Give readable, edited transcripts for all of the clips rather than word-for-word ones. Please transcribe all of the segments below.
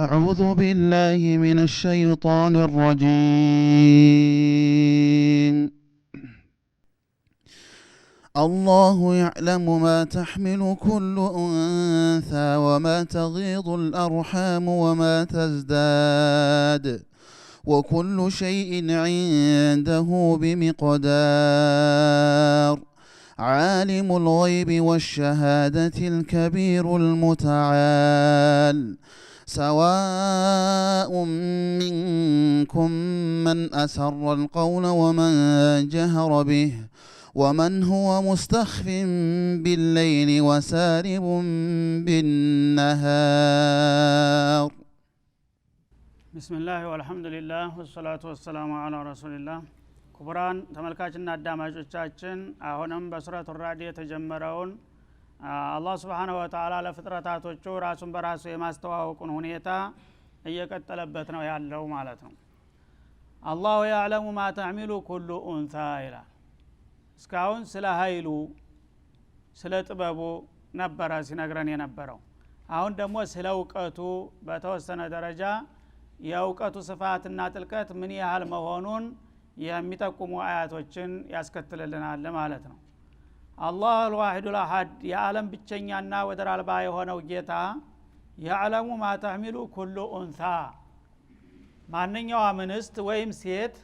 أعوذ بالله من الشيطان الرجيم. الله يعلم ما تحمل كل أنثى وما تغيض الأرحام وما تزداد وكل شيء عنده بمقدار عالم الغيب والشهادة الكبير المتعال سواء منكم من أسر القول ومن جهر به ومن هو مستخف بالليل وسارب بالنهار. بسم الله والحمد لله والصلاة والسلام على رسول الله. كبران تملكاتنا አዳማጮቻችን አሁንም በሱረቱ ራዕድ የተጀመረውን አላህ Subhanahu Wa Ta'ala ለፍጥረታቶቹ ራሱን በራሱ የማስተዋወቁን ሁኔታ እየቀጠለበት ነው ያለው ማለት ነው። አላሁ ያዕለሙ ማ ተዕሚሉ ኩሉ ኡንሳ ይላል። እስካሁን ስለ ኃይሉ ስለ ጥበቡ ነበረ ሲነግረን የነበረው። አሁን ደግሞ ስለ እውቀቱ በተወሰነ ደረጃ የእውቀቱ ስፋትና ጥልቀት ምን ያህል መሆኑን የሚጠቁሙ አያቶችን ያስከትልልናል ማለት ነው። አላህ አልዋሂዱ አልአሐድ የዓለም ብቸኛና ወደር አልባ የሆነው ጌታ ያዕለሙ ማ ተሕሚሉ ኩሉ ኡንሳ ማንኛውም እንስት ወይም ሴት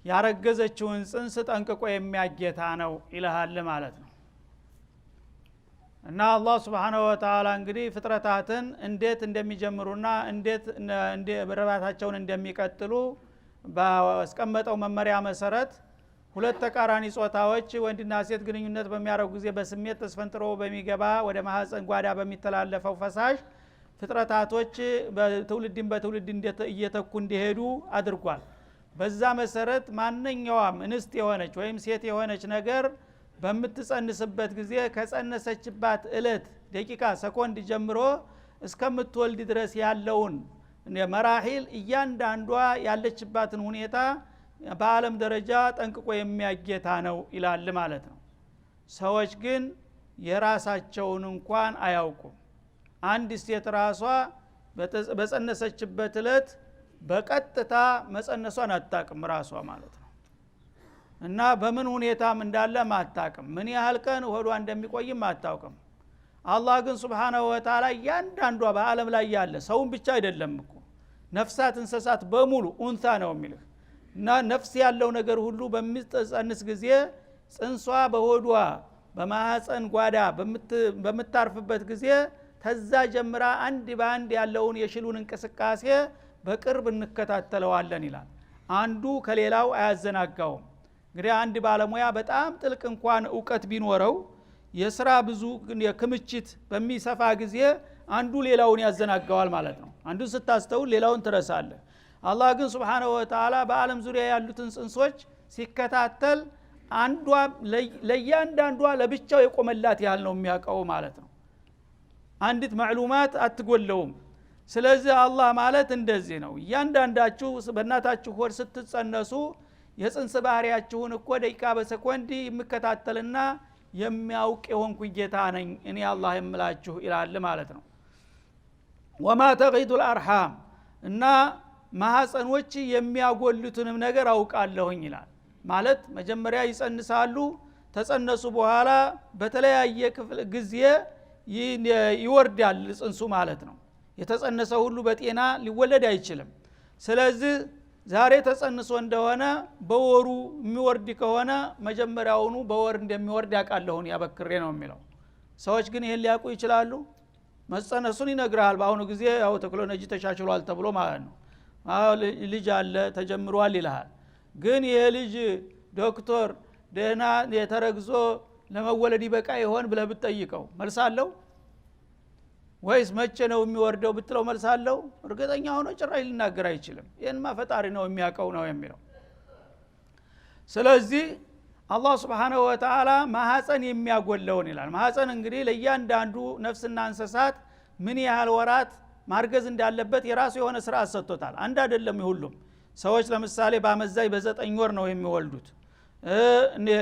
ያረገዘችውን ጽንስ ጠንቅቆ የሚያጌታ ነው ይልሃል ማለት ነው። እና አላህ Subhanahu Wa Ta'ala እንግዲህ ፍጥረታትን እንዴት እንደሚጀምሩና እንዴት በረባታቸውን እንደሚቀጥሉ ባስቀመጠው መመሪያ መሰረት ሁለት ተቃራኒ ጾታዎች ወንድና ሴት ግንኙነት በሚያደርጉ ጊዜ በስሜት ተስፈንጥሮ በሚገባ ወደ ማህፀን ጓዳ በሚተላለፈው ፈሳሽ ፍጥረታቶች በትውልድ እየተኩ እንዲሄዱ አድርጓል። በዛ መሰረት ማንኛውም እንስት የሆነች ወይም ሴት የሆነች ነገር በምትጸንስበት ጊዜ ከጸነሰችባት እለት ደቂቃ ሰኮንድ ጀምሮ እስከምትወልድ ድረስ ያለውን መራሂል እያንዳንዷ ያለችባትን ሁኔታ በዓለም ደረጃ ጠንቅቆ የሚያጌታ ነው ይላል ማለት ነው። ሰዎች ግን የራሳቸውን እንኳን አያውቁም። አንድ ሴት ራሷ በጸነሰችበት እለት በቀጥታ መጸነሷን አታውቅም ራሷ ማለት ነው። እና በምን ሁኔታም እንዳለ ማታውቅም፣ ምን ያህል ቀን ሆዷ እንደሚቆይም አታውቅም። አላህ ግን Subhanahu Wa Ta'ala ያንዳንዷ በዓለም ላይ ያለ ሰውን ብቻ አይደለም እኮ ነፍሳት እንስሳት በሙሉ ኡንሳ ነው የሚልህ። እና ነፍስ ያለው ነገር ሁሉ በሚጸንስ ጊዜ ጽንሷ በሆዷ በማህፀን ጓዳ በምታርፍበት ጊዜ ተዛ ጀምራ አንድ ባንድ ያለውን የሽሉን እንቅስቃሴ በቅርብ እንከታተለዋለን ይላል። አንዱ ከሌላው አያዘናጋውም። እንግዲህ አንድ ባለሙያ በጣም ጥልቅ እንኳን ዕውቀት ቢኖረው የሥራ ብዙ የክምችት በሚሰፋ ጊዜ አንዱ ሌላውን ያዘናጋዋል ማለት ነው። አንዱ ስታስተውል ሌላውን ትረሳለህ። አላህ ግን Subhanahu Wa Ta'ala በዓለም ዙሪያ ያሉትን ጽንሶች ሲከታተል አንዷ ለያንዳንዷ ለብቻው የቆመላት ያህል ነው የሚያውቀው ማለት ነው። አንዲት ማዕሉማት አትጎለውም። ስለዚህ አላህ ማለት እንደዚህ ነው። እያንዳንዳችሁ በእናታችሁ ሆድ ስትጸነሱ የጽንስ ባህሪያችሁን እኮ ደቂቃ በሰኮንድ የሚከታተልና የሚያውቅ የሆንኩ ጌታ ነኝ እኔ አላህ የምላችሁ ይላል ማለት ነው። ወማ ተغيض الارحام እና ማህፀኖች የሚያጎሉትንም ነገር አውቃለሁኝ ይላል። ማለት መጀመሪያ ይጸንሳሉ፣ ተጸነሱ በኋላ በተለያየ ክፍል ጊዜ ይወርዳል ጽንሱ ማለት ነው። የተጸነሰ ሁሉ በጤና ሊወለድ አይችልም። ስለዚህ ዛሬ ተጸንሶ እንደሆነ በወሩ የሚወርድ ከሆነ መጀመሪያውኑ በወር እንደሚወርድ ያውቃለሁን ያበክሬ ነው የሚለው። ሰዎች ግን ይሄን ሊያውቁ ይችላሉ? መጸነሱን ይነግራል። በአሁኑ ጊዜ ያው ቴክኖሎጂ ተሻሽሏል ተብሎ ማለት ነው። ልጅ አለ ተጀምሯል ይልሃል። ግን ይሄ ልጅ ዶክተር ደህና የተረግዞ ለመወለድ ይበቃ ይሆን ብለህ ብትጠይቀው መልስ አለው ወይስ መቼ ነው የሚወርደው ብትለው መልስ አለው? እርግጠኛ ሆኖ ጭራሽ ሊናገር አይችልም። ይሄንማ ፈጣሪ ነው የሚያውቀው ነው የሚለው። ስለዚህ አላህ Subhanahu Wa Ta'ala ማህፀን የሚያጎለውን ይላል። ማህፀን እንግዲህ ለእያንዳንዱ ነፍስና እንስሳት ምን ያህል ወራት ማርገዝ እንዳለበት የራሱ የሆነ ስርዓት ሰጥቶታል። አንድ አይደለም ሁሉም። ሰዎች ለምሳሌ በአመዛይ በ9 ወር ነው የሚወልዱት።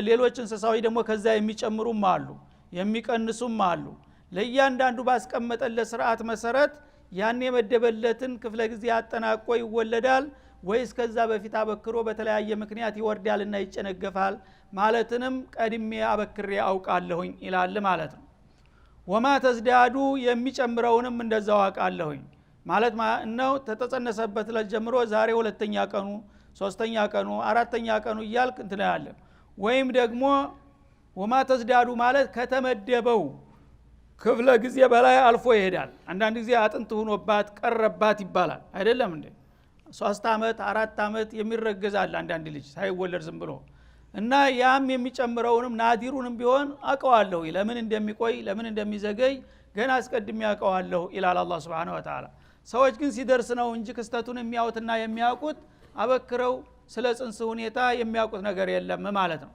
ሌሎች እንስሳዎች ደግሞ ከዛ የሚጨምሩም አሉ የሚቀንሱም አሉ። ለእያንዳንዱ ባስቀመጠለት ስርዓት መሰረት ያን የመደበለትን ክፍለ ጊዜ አጠናቆ ይወለዳል ወይስ ከዛ በፊት አበክሮ በተለያየ ምክንያት ይወርዳልና ይጨነገፋል ማለትንም ቀድሜ አበክሬ አውቃለሁኝ ይላል ማለት ነው። ወማ ተዝዳዱ የሚጨምረውንም እንደዛው አውቃለሁኝ ማለት ነው። ተተጸነሰበት ለጀምሮ ዛሬ ሁለተኛ ቀኑ ሶስተኛ ቀኑ አራተኛ ቀኑ ይያልክ እንትን ያለ ወይም ደግሞ ወማ ተዝዳዱ ማለት ከተመደበው ክፍለ ጊዜ በላይ አልፎ ይሄዳል። አንዳንድ ጊዜ አጥንት ሆኖባት ቀረባት ይባላል አይደለም እንዴ? 3 አመት 4 አመት የሚረገዛል አንዳንድ ልጅ ሳይወለድ ዝም ብሎ እና ያም የሚጨምረውንም ናዲሩንም ቢሆን አቀዋለሁ ለምን እንደሚቆይ ለምን እንደሚዘገይ ገና አስቀድሜ አቀዋለሁ ኢላላ አላህ Subhanahu Wa Ta'ala። ሰዎች ግን ሲደርስ ነው እንጂ ክስተቱን የሚያውቁትና የሚያውቁት አበክረው ስለ ጽንስ ሁኔታ የሚያውቁት ነገር የለም ማለት ነው።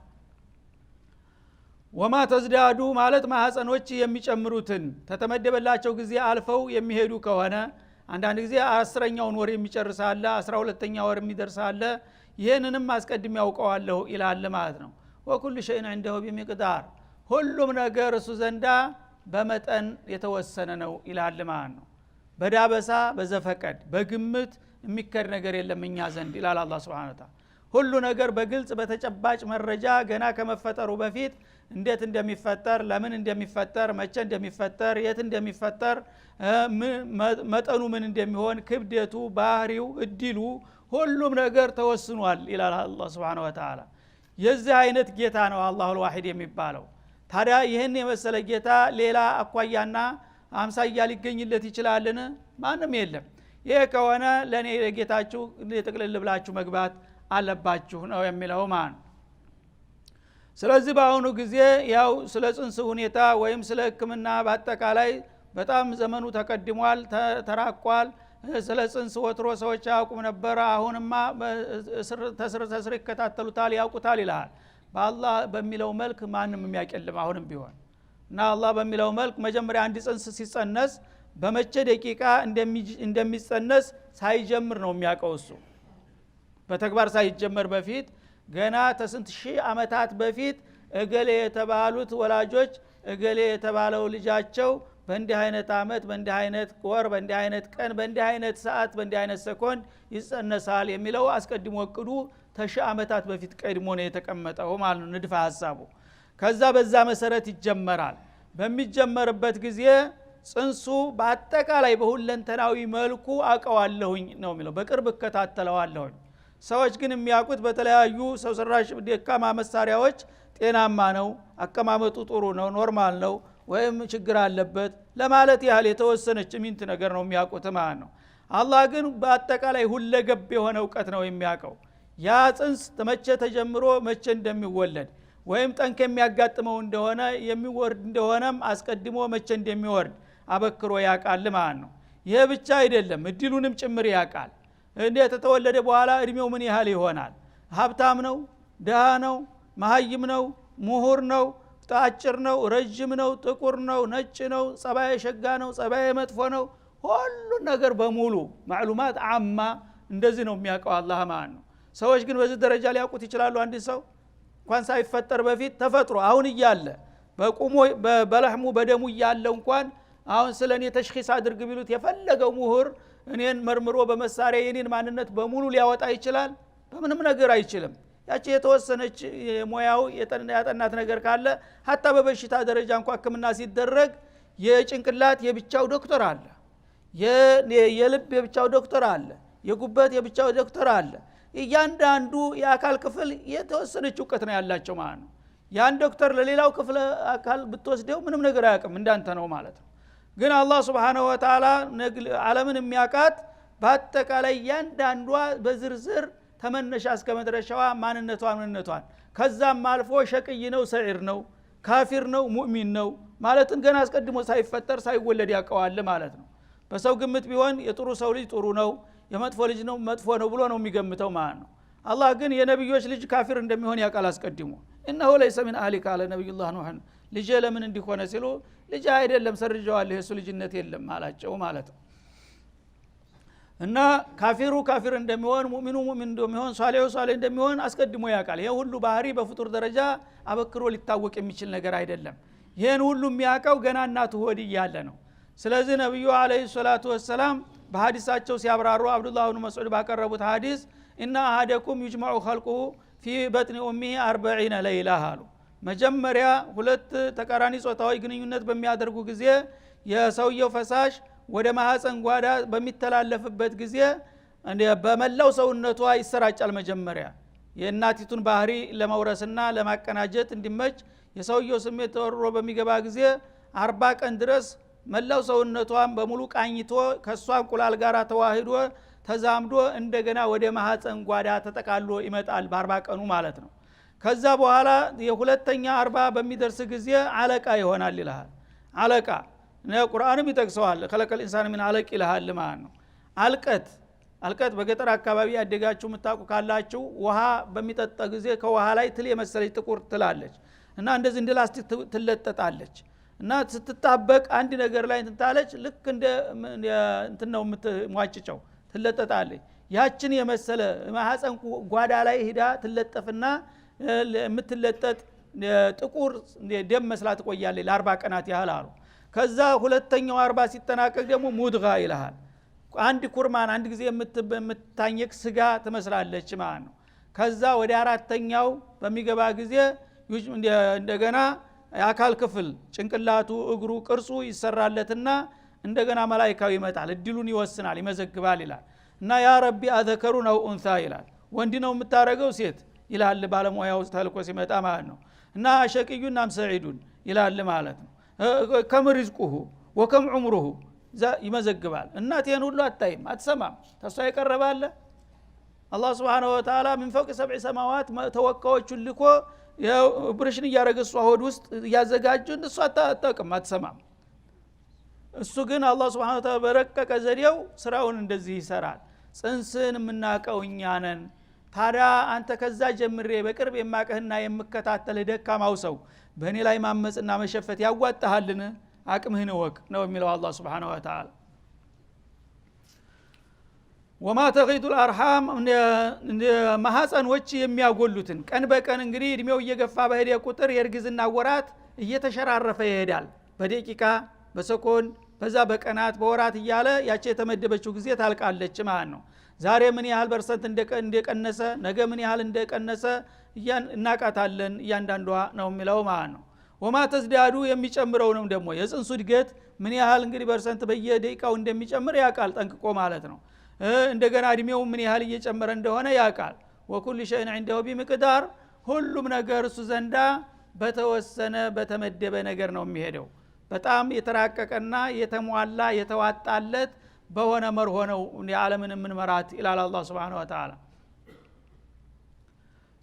ወማ ተዝዳዱ ማለት ማህፀኖች የሚጨምሩትን ተተመደበላቸው ጊዜ አልፈው የሚሄዱ ከሆነ አንዳንድ ጊዜ 10ኛውን ወር የሚጨርሳለ 12ኛ ወር የሚደርሳለ ይሄንንም አስቀድሜ ያውቀዋለሁ ይላል ማለት ነው። ወኩሉ ሸይን عنده بمقدار ሁሉም ነገር እሱ ዘንዳ በመጠን የተወሰነ ነው ይላል ማለት ነው። በዳበሳ በዘፈቀድ በግምት የሚከድ ነገር የለም እኛ ዘንድ ይላል አላህ Subhanahu Wa Ta'ala። ሁሉ ነገር በግልጽ በተጨባጭ መረጃ ገና ከመፈጠሩ በፊት እንዴት እንደሚፈጠር ለምን እንደሚፈጠር መቼ እንደሚፈጠር የት እንደሚፈጠር መጠኑ ምን እንደሚሆን ክብደቱ ባህሪው እድሉ ሁሉም ነገር ተወስኗል ይላል አላህ Subhanahu Wa Ta'ala። የዚህ አይነት ጌታ ነው አላሁል ዋሂድ የሚባለው። ታዲያ ይሄን የመሰለ ጌታ ሌላ አኳያና አምሳያ ሊገኝለት ይችላልን? ማንም የለም። ይሄ ከሆነ ለኔ ለጌታችሁ ለተቅለል ብላችሁ መግባት አለባችሁ ነው የሚለው ማለት። ስለዚህ በአሁኑ ጊዜ ያው ስለ ጽንስ ሁኔታ ወይም ስለ ሕክምና በአጠቃላይ በጣም ዘመኑ ተቀድሟል ተራቋል። ስለ ጽንስ ወትሮ ሰዎች ያውቁም ነበር። አሁንማ ተስር ይከታተሉታል ያውቁታል ይላል። በአላህ በሚለው መልክ ማንም የሚያቀልም አሁንም ቢሆን እና አላህ በሚለው መልክ መጀመሪያ አንድ ጽንስ ሲጸነስ በመቼ ደቂቃ እንደሚጸነስ ሳይጀምር ነው የሚያውቀው እሱ። በተግባር ሳይጀመር በፊት ገና ተስንት ሺህ አመታት በፊት እገሌ የተባሉት ወላጆች እገሌ የተባለው ልጃቸው በእንዲህ አይነት አመት በእንዲህ አይነት ወር በእንዲህ አይነት ቀን በእንዲህ አይነት ሰዓት በእንዲህ አይነት ሰኮንድ ይጸነሳል የሚለው አስቀድሞ እቅዱ ተሺህ አመታት በፊት ቀድሞ ነው የተቀመጠው ማለት ነው ንድፈ ሐሳቡ። ከዛ በዛ መሰረት ይጀመራል። በሚጀመርበት ጊዜ ጽንሱ በአጠቃላይ በሁለንተናዊ መልኩ አቀዋለሁኝ ነው የሚለው። በቅርብ እከታተለዋለሁኝ። ሰዎች ግን የሚያውቁት በተለያዩ ሰው ሰራሽ ደካማ መሳሪያዎች ጤናማ ነው አቀማመጡ ጥሩ ነው ኖርማል ነው ወይም ችግር አለበት ለማለት ያህል የተወሰነች ሚንት ነገር ነው የሚያውቁት ማለት ነው። አላህ ግን በአጠቃላይ ሁለገብ የሆነ ዕውቀት ነው የሚያውቀው። ያ ጽንስ መቼ ተጀምሮ መቼ እንደሚወለድ ወይም ጠንክ የሚያጋጥመው እንደሆነ የሚወርድ እንደሆነም አስቀድሞ መቼ እንደሚወርድ አበክሮ ያውቃል ማለት ነው። ይሄ ብቻ አይደለም እድሉንም ጭምር ያውቃል። እንዴት ተተወለደ በኋላ እድሜው ምን ያህል ይሆናል? ሀብታም ነው ደሃ ነው መሃይም ነው ምሁር ነው አጭር ነው ረጅም ነው ጥቁር ነው ነጭ ነው ጸባይ ሸጋ ነው ጸባይ መጥፎ ነው ሁሉ ነገር በሙሉ ማዕሉማት አማ እንደዚህ ነው የሚያውቀው አላህ ማለት ነው። ሰዎች ግን በዚህ ደረጃ ሊያውቁት ይችላሉ? አንድ ሰው እንኳን ሳይፈጠር በፊት ተፈጥሮ አሁን እያለ በቁሙ በለህሙ በደሙ እያለ እንኳን አሁን ስለኔ ተሽኺስ አድርግ ቢሉት የፈለገው ምሁር እኔን መርምሮ በመሳሪያ የኔን ማንነት በሙሉ ሊያወጣ ይችላል? በምንም ነገር አይችልም። ያቺ የተወሰነች ሙያው ያጠናት ነገር ካለ hatta በበሽታ ደረጃ እንኳን ህክምና ሲደረግ የጭንቅላት የብቻው ዶክተር አለ፣ የልብ የብቻው ዶክተር አለ፣ የጉበት የብቻው ዶክተር አለ። እያንዳንዱ የአካል ክፍል የተወሰነች ዕውቀት ነው ያላቸው ማለት ነው። ያን ዶክተር ለሌላው ክፍል አካል ብትወስደው ምንም ነገር አያውቅም እንዳንተ ነው ማለት ነው። ግን አላህ Subhanahu Wa Ta'ala ዓለምን የሚያውቃት በአጠቃላይ ያንዳንዷ በዝርዝር ተመነሻ እስከ መድረሻዋ ማንነቷን ከዛም አልፎ ሸቅይ ነው ሰዒር ነው ካፊር ነው ሙእሚን ነው ማለትን ገና አስቀድሞ ሳይፈጠር ሳይወለድ ያውቀዋል ማለት ነው። በሰው ግምት ቢሆን የጥሩ ሰው ልጅ ጥሩ ነው የመጥፎ ልጅ ነው መጥፎ ነው ብሎ ነው የሚገምተው ማለት ነው። አላህ ግን የነብዮች ልጅ ካፊር እንደሚሆን ያውቃል አስቀድሞ። إنه ليس من أهلك على نبي الله نوح ልጅ ለምን እንዲሆነ ሲሉ ልጅ አይደለም ሰርጀዋለሁ የሱ ልጅነት የለም አላቸው ማለት ነው። እና ካፊሩ ካፊር እንደሚሆን ሙእሚኑ ሙእሚን እንደሚሆን ሷሊሁ ሷሊህ እንደሚሆን አስቀድሞ ያውቃል። ይሄ ሁሉ ባህሪ በፍጡር ደረጃ አበክሮ ሊታወቅ የሚችል ነገር አይደለም። ይሄን ሁሉ የሚያውቀው ገና እናቱ ሆድ እያለ ነው። ስለዚህ ነብዩ አለይሂ ሰላቱ ወሰለም በሐዲሳቸው ሲያብራሩ አብዱላህ ኢብኑ መስዑድ ባቀረቡት ሐዲስ እና አሐደኩም ይጅመዑ ኸልቁሁ ፊ በጥኒ ኡሚሂ 40 ለይላ አሉ። መጀመሪያ ሁለት ተቃራኒ ጾታዊ ግንኙነት በሚያደርጉ ጊዜ የሰውየው ፈሳሽ ወደ ማህፀን ጓዳ በሚተላለፍበት ጊዜ በመላው ሰውነቷ ይሰራጫል። መጀመሪያ የእናቲቱን ባህሪ ለመውረስና ለማቀናጀት እንዲመች የሰውየው ስሜት ተወርሮ በሚገባ ጊዜ 40 ቀን ድረስ መላው ሰውነቷን በሙሉ ቃኝቶ ከሷ እንቁላል ጋር ተዋህዶ ተዛምዶ እንደገና ወደ ማህፀን ጓዳ ተጠቃሎ ይመጣል በ40 ቀኑ ማለት ነው። ከዛ በኋላ የሁለተኛ 40 በሚደርስ ጊዜ አለቃ ይሆናል ይላል። አለቃ ቁርአንም ይጠቅሰዋል። خلقል ኢንሳን ሚን አለቅ ይላል ማለት ነው። አልቀት በገጠር አካባቢ ያደጋችሁ ምታቁ ካላችሁ ውሃ በሚጠጣ ጊዜ ከውሃ ላይ ትል የመሰለች ጥቁር ትላለች እና እንደዚህ እንደ ላስቲክ ትለጠጣለች እና ስትጣበቅ አንድ ነገር ላይ እንትታለች ልክ እንደ እንትን ነው የምትሟጭጨው ትለጠጣለች። ያችን የመሰለ ማህፀን ጓዳ ላይ ሄዳ ትለጠፍና የምትለጠጥ ጥቁር ደም መስላ ትቆያለች ለ40 ቀናት ያህል አሉ። ከዛ ሁለተኛው 40 ሲጠናቀቅ ደግሞ ሙድጋ ይላል። አንድ ኩርማን አንድ ጊዜ የምታኘክ ስጋ ትመስላለች ማለት ነው። ከዛ ወደ አራተኛው በሚገባ ጊዜ እንደገና የአካል ክፍል ጭንቅላቱ እግሩ ቅርጹ ይሰራለትና እንደገና መላእክታው ይመጣል እድሉን ይወስናል ይመዘግባል ይላል። እና ያ ረቢ አዘከሩ ነው ኡንሳ ይላል። ወንድ ነው የምታረገው ሴት ይላል ባለሙያው ተልኮ ሲመጣ ማለት ነው። እና ሸቂዩን ናም ሰዒዱን ይላል ማለት ነው። ከም ሪዝቁሁ ወከም ዑምሩሁ ይመዘግባል። እናቴን ሁሉ አታይም አትሰማም ተሷ ይቀርባል። አላህ Subhanahu Wa Ta'ala من فوق 7 ሰማዋት ተወካዮቹን ልኮ ኦፕሬሽን ያረገሱ ሆድ ውስጥ ያዘጋጁ እሱ አታውቅም አትሰማም። እሱ ግን አላህ Subhanahu Wa Ta'ala በረቀቀ ዘዴው ስራውን እንደዚህ ይሰራል። ጽንስን የምናቀው እኛ ነን። ታዲያ አንተ ከዛ ጀምሬ በቅርብ የማቀህና የምከታተል ደካማው ሰው በእኔ ላይ ማመጽና መሸፈት ያዋጣሃልን? አቅምህን ወቅ ነው የሚለው አላህ Subhanahu Wa Ta'ala። ወማ ተغيቱ الارحام ማህፀኖች የሚያጎሉትን ቀን በቀን እንግዲህ እድሜው እየገፋ በሄደ ቁጥር የርግዝና ወራት እየተሸራረፈ ይሄዳል። በደቂቃ በሰኮንድ በዛ በቀናት በወራት እያለ ያቺ የተመደበችው ጊዜ ታልቃለች ማለት ነው። ዛሬ ምን ያህል ፐርሰንት እንደቀነሰ ነገ ምን ያህል እንደቀነሰ እናቃታለን እያንዳንዷ ነው የሚለው ማለት ነው። ወማ ተዝዳዱ የሚጨምረውንም ደግሞ የጽንሱ እድገት ምን ያህል እንግዲህ ፐርሰንት በየደቂቃው እንደሚጨምር ያቃል ጠንቅቆ ማለት ነው። እንደገና እድሜው ምን ያህል እየጨመረ እንደሆነ ያቃል። ወኩል ሸይን عنده بمقدار ሁሉም ነገር እሱ ዘንዳ በተወሰነ በተመደበ ነገር ነው የሚሄደው። በጣም የተራቀቀና የተሟላ የተዋጣለት በሆነ መርሆ ነው የዓለምን ምንመራት ኢላላ አላህ Subhanahu Wa Ta'ala።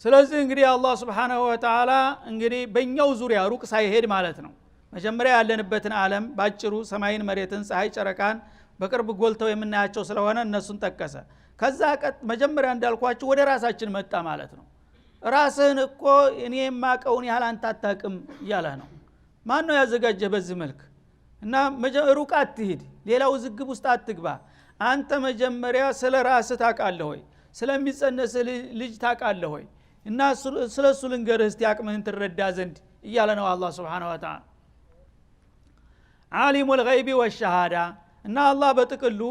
ስለዚህ እንግዲህ አላህ Subhanahu Wa Ta'ala እንግዲህ በእኛው ዙሪያ ሩቅ ሳይሄድ ማለት ነው መጀመሪያ ያለንበትን ዓለም ባጭሩ ሰማይን መሬትን ፀሐይ ጨረቃን በቅርብ ጎልተው የምናያቸው ስለሆነ እነሱን ጠቀሰ። ከዛ መጀመሪያ እንዳልኳችሁ ወደ ራሳችን መጣ ማለት ነው። ራስህን እኮ እኔ የማቀውን ያህል አንተ አታቅም እያለህ ነው። ማን ነው ያዘጋጀህ በዚህ መልክ? እና ሩቅ አትሂድ፣ ሌላው ዝግብ ውስጥ አትግባ። አንተ መጀመሪያ ስለ ራስህ ታውቃለህ ወይ? ስለሚጸነስ ልጅ ታውቃለህ ወይ? እና ስለሱ ልንገርህ እስቲ አቅምህን ትረዳ ዘንድ እያለ ነው አላህ Subhanahu Wa Ta'ala። ዓሊሙል ገይቢ ወሸሃዳ እና አላህ በጥቅሉ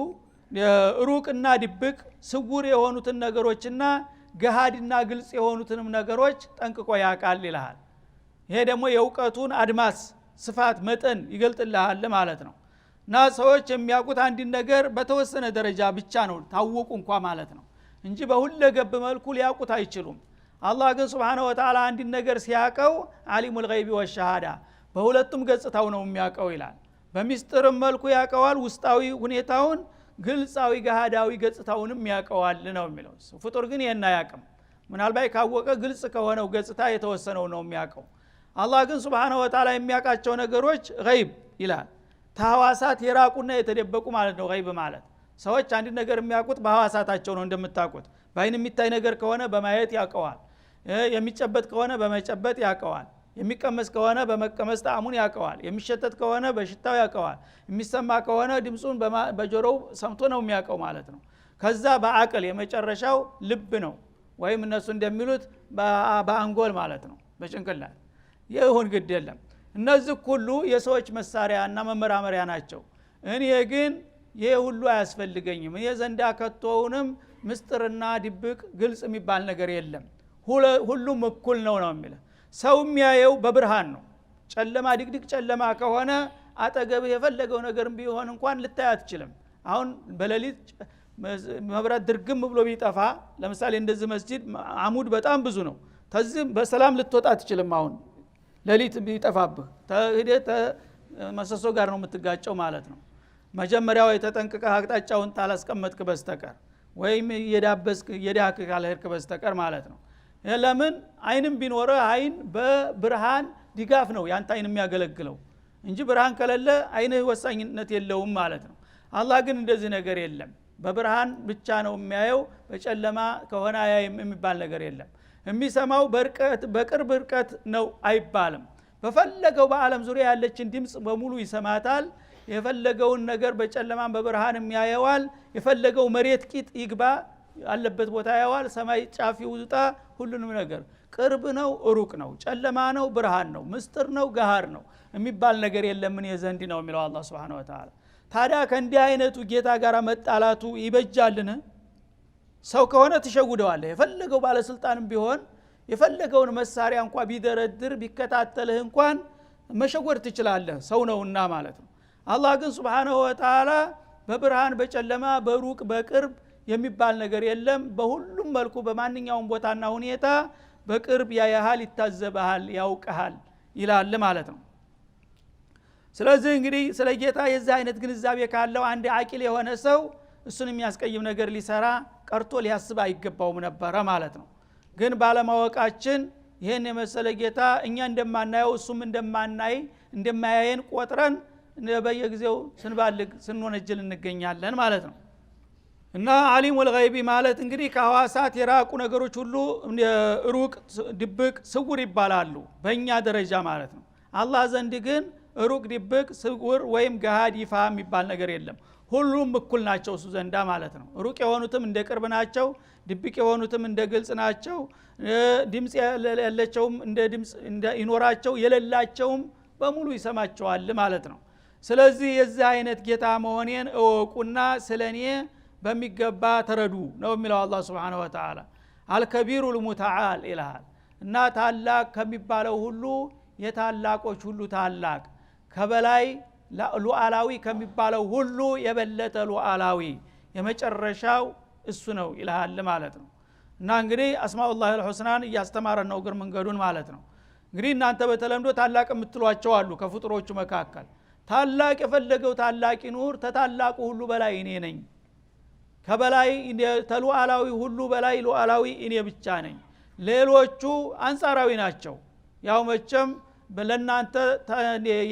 ሩቅና ድብቅ ስውር የሆኑትን ነገሮችና ገሃድና ግልጽ የሆኑትንም ነገሮች ጠንቅቆ ያውቃል ይላል። ይሄ ደግሞ የእውቀቱን አድማስ ስፋት መጠን ይገልጥልሃል ማለት ነው። እና ሰዎች የሚያውቁት አንድ ነገር በተወሰነ ደረጃ ብቻ ነው ታወቁ እንኳን ማለት ነው እንጂ በሁለገብ መልኩ ሊያውቁት አይችሉም። አላህ ግን Subhanahu Wa Ta'ala አንድ ነገር ሲያቀው ዓሊሙል ገይቢ ወሸሃዳ በሁለቱም ገጽታው ነው የሚያቀው ይላል። በሚስጥርም መልኩ ያቀዋል ውስጣዊ ሁኔታውን ግልጻዊ ገሃዳዊ ገጽታውንም ያቀዋል ነው የሚለው። ፍጡር ግን ይሄን አያውቅም። ምናልባት ካወቀ ግልጽ ከሆነው ገጽታ የተወሰነው ነው የሚያቀው። አላህ ግን Subhanahu Wa Ta'ala የሚያቃቸው ነገሮች ገይብ ይላል። ተሐዋሳት የራቁና የተደበቁ ማለት ነው ገይብ ማለት። ሰዎች አንድ ነገር የሚያውቁት በሐዋሳታቸው ነው እንደምታውቁት። በአይን የሚታይ ነገር ከሆነ በማየት ያቀዋል። የሚጨበጥ ከሆነ በመጨበጥ ያቀዋል። የሚቀመስ ከሆነ በመቀመስ ጣዕሙን ያቀዋል። የሚሸተት ከሆነ በሽታው ያቀዋል። የሚሰማ ከሆነ ድምጹን በጆሮው ሰምቶ ነው የሚያቀው ማለት ነው። ከዛ በአቅል የመጨረሻው ልብ ነው ወይም እነሱ እንደሚሉት በአንጎል ማለት ነው በጭንቅላት። ይሁን ግድ የለም እነዚህ ሁሉ የሰዎች መሳሪያና መመራመሪያ ናቸው። እኔ ግን ይሄ ሁሉ አያስፈልገኝም እኔ ዘንዳ ከተውንም ምስጥርና ድብቅ ግልጽ የሚባል ነገር የለም ሁሉም እኩል ነው የሚለው ሰው የሚያየው በብርሃን ነው ጨለማ ድቅድቅ ጨለማ ከሆነ አጠገብ የፈለገው ነገር ቢሆን እንኳን ልታይ አትችልም አሁን በሌሊት መብራት ድርግም ብሎ ቢጠፋ ለምሳሌ እንደዚህ መስጂድ አሙድ በጣም ብዙ ነው ተዝም በሰላም ልትወጣ አትችልም አሁን ሌሊት ቢጠፋብህ ተሄደ መሰሶ ጋር ነው የምትጋጨው ማለት ነው መጀመሪያው የተጠንቀቀህ አቅጣጫውን ታላስቀመጥክ በስተቀር ወይም የዳበስክ የዳክ ካልሄድክ በስተቀር ማለት ነው ለምን አይንም ቢኖር አይን በብርሃን ዲጋፍ ነው ያንተ አይን የሚያገለግለው እንጂ ብርሃን ከሌለ አይንህ ወሳኝነት የለውም ማለት ነው አላህ ግን እንደዚህ ነገር የለም በብርሃን ብቻ ነው የሚያየው በጨለማ ከሆነ አያይም የሚባል ነገር የለም የሚሰማው በቅርብ ርቀት ነው አይባልም በፈለገው በአለም ዙሪያ ያለችን ድምጽ በሙሉ ይሰማታል የፈለገውን ነገር በጨለማም በብርሃን የሚያየዋል የፈለገው መሬት ቂጥ ይግባ አለበት ቦታ ያዋል ሰማይ ጫፍ ይውጣ ሁሉንም ነገር ቅርብ ነው ሩቅ ነው ጨለማ ነው ብርሃን ነው ምስጥር ነው ገሃር ነው የሚባል ነገር የለም ምን የዘንዲ ነው የሚለው አላህ Subhanahu Wa Ta'ala ታዲያ ከእንዲህ አይነቱ ጌታ ጋር መጣላቱ ይበጃልን ሰው ከሆነ ተሸውደዋል የፈለገው ባለስልጣንም ቢሆን የፈለገውን መሳሪያ እንኳን ቢደረድር ቢከታተልህ እንኳን መሸወድ ትችላለህ ሰው ነውና ማለት ነው አላህ ግን Subhanahu Wa Ta'ala በብርሃን በጨለማ በሩቅ በቅርብ የሚባል ነገር የለም በሁሉም መልኩ በማንኛውም ቦታና ሁኔታ በቅርብ ያያሃል ይታዘበሃል ያውቀሃል ይላል ማለት ነው ስለዚህ እንግዲህ ስለ ጌታ የዚህ አይነት ግንዛቤ ካለው አንድ አቂል የሆነ ሰው እሱን የሚያስቀይም ነገር ሊሰራ ቀርቶ ሊያስብ አይገባውም ነበር ማለት ነው ግን ባለማወቃችን ይሄን የመሰለ ጌታ እኛ እንደማናየው እሱም እንደማያየን ቆጥረን በየጊዜው ስንባልግ ስንወነጅል እንገኛለን ማለት ነው እና ዓሊሙል ገይብ ማለት እንግዲህ ከሐዋሳት የራቁ ነገሮች ሁሉ ሩቅ ድብቅ ስውር ይባላሉ በእኛ ደረጃ ማለት ነው አላህ ዘንድ ግን ሩቅ ድብቅ ስውር ወይም ገሃድ ይፋ የሚባል ነገር የለም ሁሉም እኩል ናቸው እሱ ዘንዳ ማለት ነው ሩቅ የሆኑትም እንደ ቅርብ ናቸው ድብቅ የሆኑትም እንደ ግልጽ ናቸው ድምጽ ያለቸውም እንደ ድምጽ ይኖራቸው የሌላቸውም በሙሉ ይሰማቸዋል ማለት ነው ስለዚህ የዚህ አይነት ጌታ መሆኔን እወቁና ስለኔ በሚገባ ተረዱ ነው የሚለው አላህ Subhanahu Wa Ta'ala አልከቢሩል ሙተዓል ኢላል እና ታላቅ ከሚባለው ሁሉ የታላቆች ሁሉ ታላቅ ከበላይ ሉዓላዊ ከሚባለው ሁሉ የበለጠ ሉዓላዊ የመጨረሻው እሱ ነው ይላል ማለት ነው እና እንግዲህ አስማኡላህ አልሁስናን ያስተማረን ነው ግር መንገዱን ማለት ነው እንግዲህ እናንተ በተለምዶ ታላቅ የምትሏቸው አሉ ከፍጥሮቹ መካከል ታላቅ የፈለገው ታላቅ ይኑር ተታላቁ ሁሉ በላይ እኔ ነኝ ከበላይ ተሉዓላዊ ሁሉ በላይ ሉዓላዊ እኔ ብቻ ነኝ ሌሎቹ አንጻራዊ ናቸው ያው መቼም ለናንተ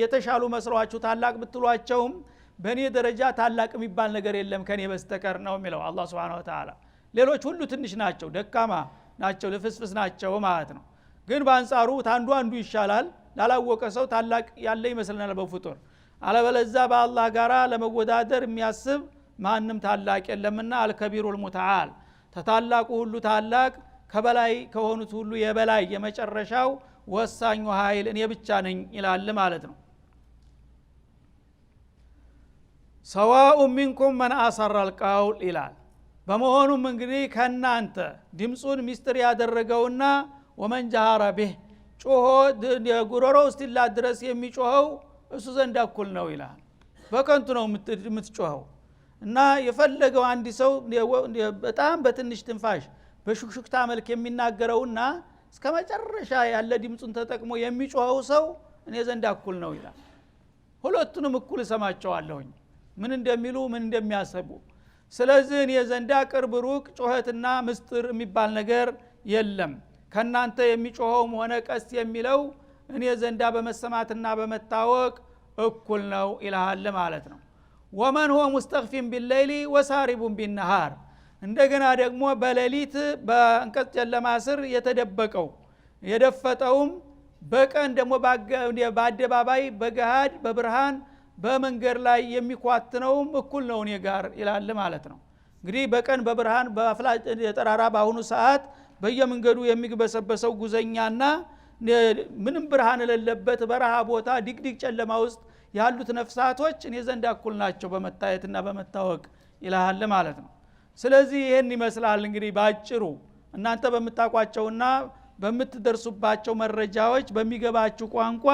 የተሻሉ መስሏችሁ ታላቅ ብትሏቸውም በእኔ ደረጃ ታላቅ የሚባል ነገር የለም ከኔ በስተቀር ነው የሚለው አላህ Subhanahu Wa Ta'ala ሌሎች ሁሉ ትንሽ ናቸው ደካማ ናቸው ለፍስፍስ ናቸው ማለት ነው ግን በአንጻሩ አንዱ ይሻላል ላላወቀ ሰው ታላቅ ያለ ይመስልናል በፍጡር አለበለዛ በአላህ ጋራ ለመወዳደር የሚያስብ ማንም ታላቅ የለምና አልከቢሩል ሙተዓል ተታላቁ ሁሉ ታላቅ ከበላይ ከሆኑት ሁሉ የበላይ የመጨረሻው ወሳኙ ኃይል እኔ ብቻ ነኝ ይላል ማለት ነው ሰዋኡ ሚንኩም መን አሰራል ቀውል ይላል በመሆኑም እንግዲህ ከናንተ ድምጹን ሚስጥር ያደረገውና ወመን ጀሃረ ቢህ ጮሆ የጉሮሮ እስቲላ ድረስ የሚጮኸው እሱ ዘንድ እኩል ነው ይላል በከንቱ ነው የምትጮኸው እና የፈለገው አንድ ሰው በጣም በትንሽ ትንፋሽ በሹክሹክታ መልክ የሚናገረውና እስከ መጨረሻ ያለ ድምጹን ተጠቅሞ የሚጮኸው ሰው እኔ ዘንድ እኩል ነው ይላል ሁለቱንም እኩል ሰማቸዋለሁኝ ምን እንደሚሉ ምን እንደሚያሰቡ ስለዚህ እኔ ዘንድ ቅርብ ሩቅ ጮኸትና ምስጥር የሚባል ነገር የለም ከናንተ የሚጮኸውም ሆነ ቀስ የሚለው እኔ ዘንዳ በመሰማትና በመታወቅ እኩል ነው ይላል ማለት ነው ወመን هو مستخفٍ بالليل وسارب بالنهار እንደገና ደግሞ በሌሊት በእንቀጽ ጨለማ ስር የተደበቀው የደፈጠውም በቀን ደግሞ በአደባባይ በገሃድ በብርሃን በመንገድ ላይ የሚኳትነውም እኩል ነው እኔ ጋር ይላል ማለት ነው እንግዲህ በቀን በብርሃን በአፍላጭ የጠራራ ባሁኑ ሰዓት በየመንገዱ የሚግበሰበሰው ጉዘኛና ምንም ብርሃን ለለበት በረሃ ቦታ ዲግዲግ ጨለማ ውስጥ ያሉት ነፍሳቶች እኔ ዘንድ እኩል ናቸው በመታየትና በመታወቅ ይላል ማለት ነው። ስለዚህ ይሄን ይመስላል እንግዲህ ባጭሩ እናንተ በመታቋቸውና በመትደርሱባቸው መረጃዎች በሚገባችሁ ቋንቋ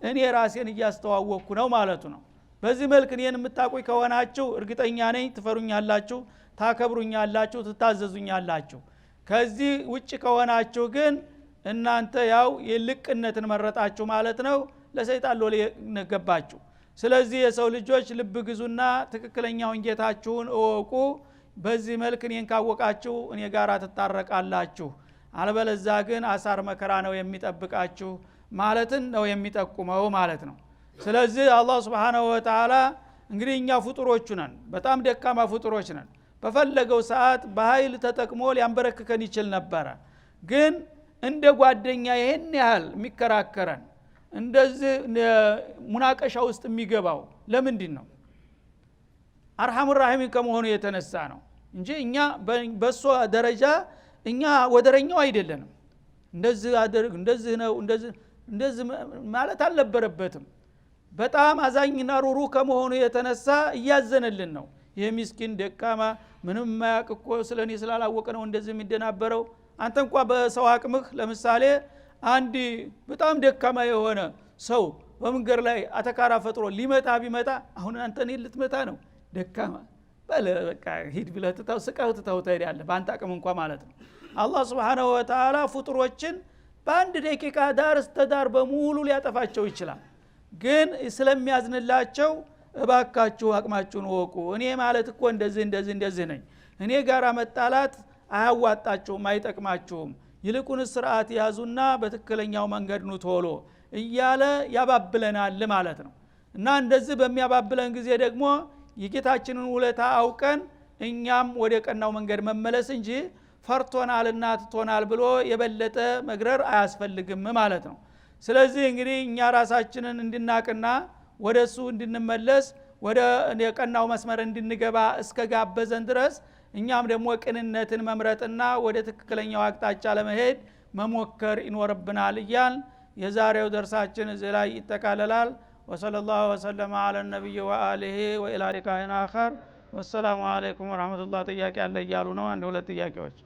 እኔ ራሴን እያስተዋወቅኩ ነው ማለት ነው። በዚህ መልክ እኔን የምታውቁኝ ከሆናችሁ እርግጠኛ ነኝ ትፈሩኛላችሁ፣ ታከብሩኛላችሁ፣ ትታዘዙኛላችሁ። ከዚህ ውጭ ከሆናችሁ ግን እናንተ ያው የልቅነትን መረጣችሁ ማለት ነው፣ ለሰይጣን ሎሌ ነገባችሁ። ስለዚህ የሰው ልጆች ልብ ግዙና ትክክለኛውን ጌታችሁን እወቁ። በዚህ መልክ እኔን ካወቃችሁ እኔ ጋር ትታረቃላችሁ፣ አለበለዛ ግን አሳር መከራ ነው የሚጠብቃችሁ ማለትን ነው የሚጠቁመው ማለት ነው። ስለዚህ አላህ Subhanahu Wa Ta'ala እንግዲህ እኛ ፍጡሮች ነን፣ በጣም ደካማ ፍጡሮች ነን። በፈለገው ሰዓት በኃይል ተጠቅሞ ሊያንበረክከን ይችል ነበር። ግን እንደ ጓደኛ ይሄን ያህል የሚከራከረን እንደዚህ ሙናቀሻ ውስጥ የሚገባው ለምንድን ነው? አርሐሙ ራሒም ከመሆኑ የተነሳ ነው እንጂ እኛ በሶ ደረጃ እኛ ወደረኛው አይደለንም። እንደዚህ አድርግ እንደዚህ ነው እንደዚህ ማለት አልነበረበትም። በጣም አዛኝና ሩሩ ከመሆኑ የተነሳ እያዘነልን ነው። ይሄ ምስኪን ደካማ ምንም ማያውቅ እኮ ስለኔ ስላላወቀ ነው እንደዚህ የሚደናበረው። አንተ እንኳን በሰው አቅምህ ለምሳሌ አንድ በጣም ደካማ የሆነ ሰው በመንገር ላይ አተካራ ፈጥሮ ሊመታ ቢመጣ አሁን አንተ እኔ ልትመታ ነው ደካማ በለ በቃ ሂድ ብለህ ስቃው ትታውታለህ በአንተ አቅም እንኳን ማለት ነው። አላህ Subhanahu Wa Ta'ala ፍጡሮችን በአንድ ደቂቃ ዳር እስከ ዳር በሙሉ ሊያጠፋቸው ይችላል። ግን ስለሚያዝንላቸው እባካችሁ አቅማችሁን ወቁ፣ እኔ ማለት እኮ እንደዚህ ነኝ፣ እኔ ጋር መጣላት አያዋጣችሁም፣ አይጠቅማችሁም፣ ይልቁንስ ስርዓት ያዙና በትክክለኛው መንገድ ነው ቶሎ እያለ ያባብለናል ማለት ነው። እና እንደዚህ በሚያባብለን ጊዜ ደግሞ የጌታችንን ውለታ አውቀን እኛም ወደ ቀናው መንገድ መመለስ እንጂ ፈርቶናልና ትቶናል ብሎ የበለጠ መግረር አያስፈልግም ማለት ነው። ስለዚህ እንግዲህ እኛ ራሳችንን እንድናቅና ወደሱ እንድንመለስ ወደ የቀናው መስመር እንድንገባ እስከጋበዘን ድረስ እኛም ደግሞ ቅንነትን መምረጥና ወደ ትክክለኛው አቅጣጫ ለመሄድ መሞከር ይኖርብናል እያል የዛሬው ደርሳችን እዚህ ላይ ይጠቃለላል። ወሰለላሁ ወሰለም ዐለ ነብይ ወአሊሂ ወኢላ ሊቃኢን አኸር። ወሰላሙ አለይኩም ወራህመቱላሂ። ጥያቄ አለ እያሉ ነው። አንድ ሁለት ጥያቄዎች